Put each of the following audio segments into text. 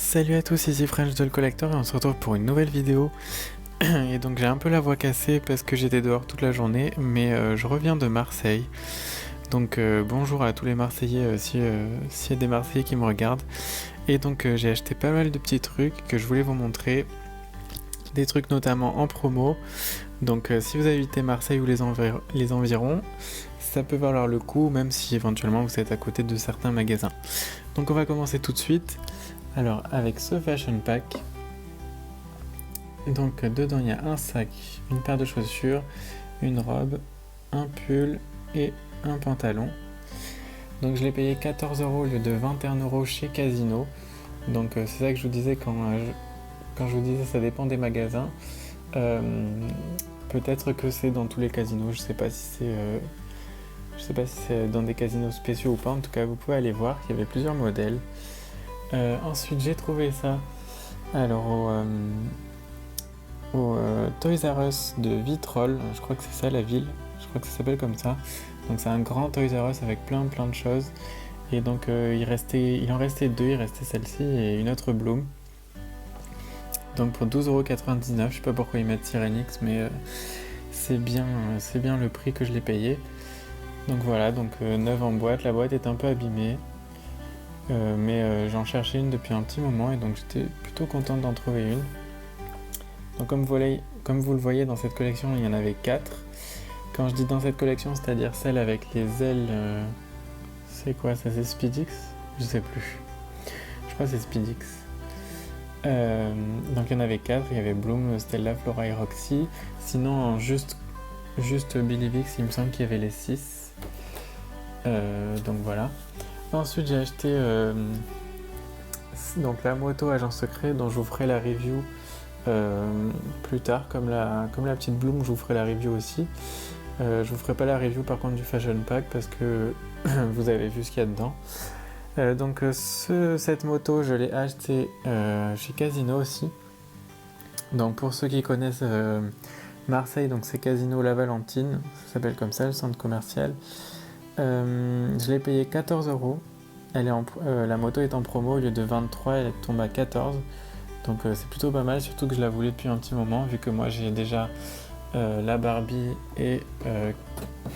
Salut à tous, ici French Doll Collector et on se retrouve pour une nouvelle vidéo. Et donc j'ai un peu la voix cassée parce que j'étais dehors toute la journée, mais je reviens de Marseille. Donc bonjour à tous les Marseillais s'il y a des Marseillais qui me regardent. Et donc j'ai acheté pas mal de petits trucs que je voulais vous montrer. Des trucs notamment en promo. Donc si vous habitez Marseille ou les environs, ça peut valoir le coup même si éventuellement vous êtes à côté de certains magasins. Donc on va commencer tout de suite. Alors avec ce fashion pack, donc dedans il y a un sac, une paire de chaussures, une robe, un pull et un pantalon. Donc je l'ai payé 14 € au lieu de 21 € chez Casino. Donc c'est ça que je vous disais quand je vous disais ça dépend des magasins. Peut-être que c'est dans tous les casinos, je sais pas si c'est dans des casinos spéciaux ou pas. En tout cas vous pouvez aller voir, il y avait plusieurs modèles. Ensuite j'ai trouvé ça alors au Toys R Us de Vitrolles, je crois que c'est ça la ville, je crois que ça s'appelle comme ça. Donc c'est un grand Toys R Us avec plein de choses. Et donc il en restait deux, il restait celle-ci et une autre Bloom. Donc pour 12,99 €, je sais pas pourquoi ils mettent Sirenix, mais c'est bien le prix que je l'ai payé. Donc voilà, donc neuve en boîte, la boîte est un peu abîmée. Mais j'en cherchais une depuis un petit moment et donc j'étais plutôt contente d'en trouver une. Donc comme vous le voyez dans cette collection, il y en avait 4. Quand je dis dans cette collection, c'est-à-dire celle avec les ailes... c'est quoi ça? C'est Speedix? Je sais plus. Je crois que c'est Speedix. Donc il y en avait 4. Il y avait Bloom, Stella, Flora et Roxy. Sinon, juste Billy Bix, il me semble qu'il y avait les 6. Donc voilà. Ensuite j'ai acheté donc la moto Agent Secret dont je vous ferai la review plus tard, comme la petite Bloom, je vous ferai la review aussi. Je vous ferai pas la review par contre du Fashion Pack parce que vous avez vu ce qu'il y a dedans. Donc cette moto je l'ai achetée chez Casino aussi. Donc pour ceux qui connaissent Marseille, donc c'est Casino La Valentine, ça s'appelle comme ça le centre commercial. Je l'ai payé 14 €. La moto est en promo, au lieu de 23, elle tombe à 14. Donc c'est plutôt pas mal, surtout que je la voulais depuis un petit moment, vu que moi j'ai déjà la Barbie et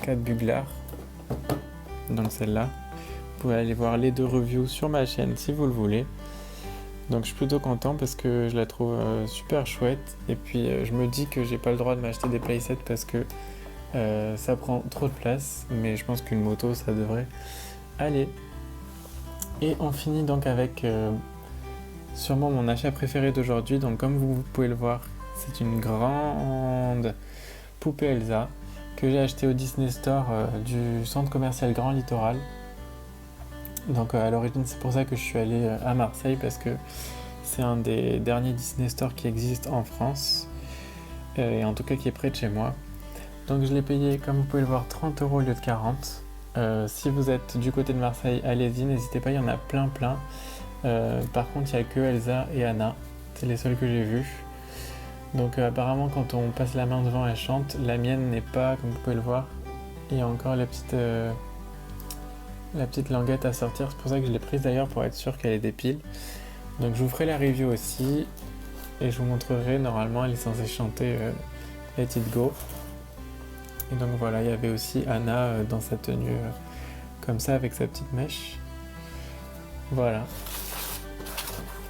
4 Buglar. Donc celle-là. Vous pouvez aller voir les deux reviews sur ma chaîne si vous le voulez. Donc je suis plutôt content parce que je la trouve super chouette. Et puis je me dis que j'ai pas le droit de m'acheter des playsets parce que ça prend trop de place, mais je pense qu'une moto ça devrait aller. Et on finit donc avec sûrement mon achat préféré d'aujourd'hui. Donc comme vous pouvez le voir, c'est une grande poupée Elsa que j'ai achetée au Disney Store du centre commercial Grand Littoral. Donc à l'origine c'est pour ça que je suis allé à Marseille, parce que c'est un des derniers Disney Store qui existe en France, et en tout cas qui est près de chez moi. Donc je l'ai payé, comme vous pouvez le voir, 30 € au lieu de 40. Si vous êtes du côté de Marseille, allez-y, n'hésitez pas, il y en a plein. Par contre, il n'y a que Elsa et Anna, c'est les seuls que j'ai vus. Donc apparemment, quand on passe la main devant, elle chante. La mienne n'est pas, comme vous pouvez le voir. Il y a encore la petite languette à sortir, c'est pour ça que je l'ai prise d'ailleurs, pour être sûr qu'elle est des piles. Donc je vous ferai la review aussi, et je vous montrerai, normalement elle est censée chanter Let It Go. Et donc voilà, il y avait aussi Anna dans sa tenue comme ça avec sa petite mèche. Voilà.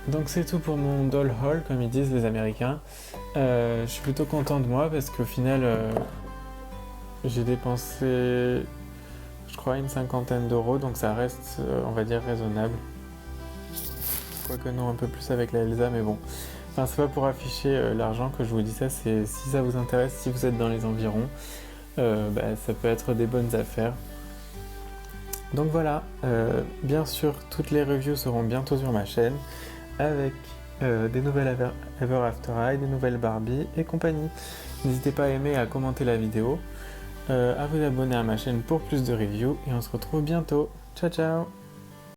Donc c'est tout pour mon doll haul, comme ils disent les Américains. Je suis plutôt content de moi parce qu'au final j'ai dépensé, je crois, une cinquantaine d'euros, donc ça reste on va dire raisonnable. Quoique non, un peu plus avec la Elsa, mais bon. Enfin, c'est pas pour afficher l'argent que je vous dis ça, c'est si ça vous intéresse, si vous êtes dans les environs. Ça peut être des bonnes affaires. Donc voilà, bien sûr toutes les reviews seront bientôt sur ma chaîne avec des nouvelles Ever After High, des nouvelles Barbie et compagnie. N'hésitez pas à aimer et à commenter la vidéo, à vous abonner à ma chaîne pour plus de reviews et on se retrouve bientôt. Ciao ciao.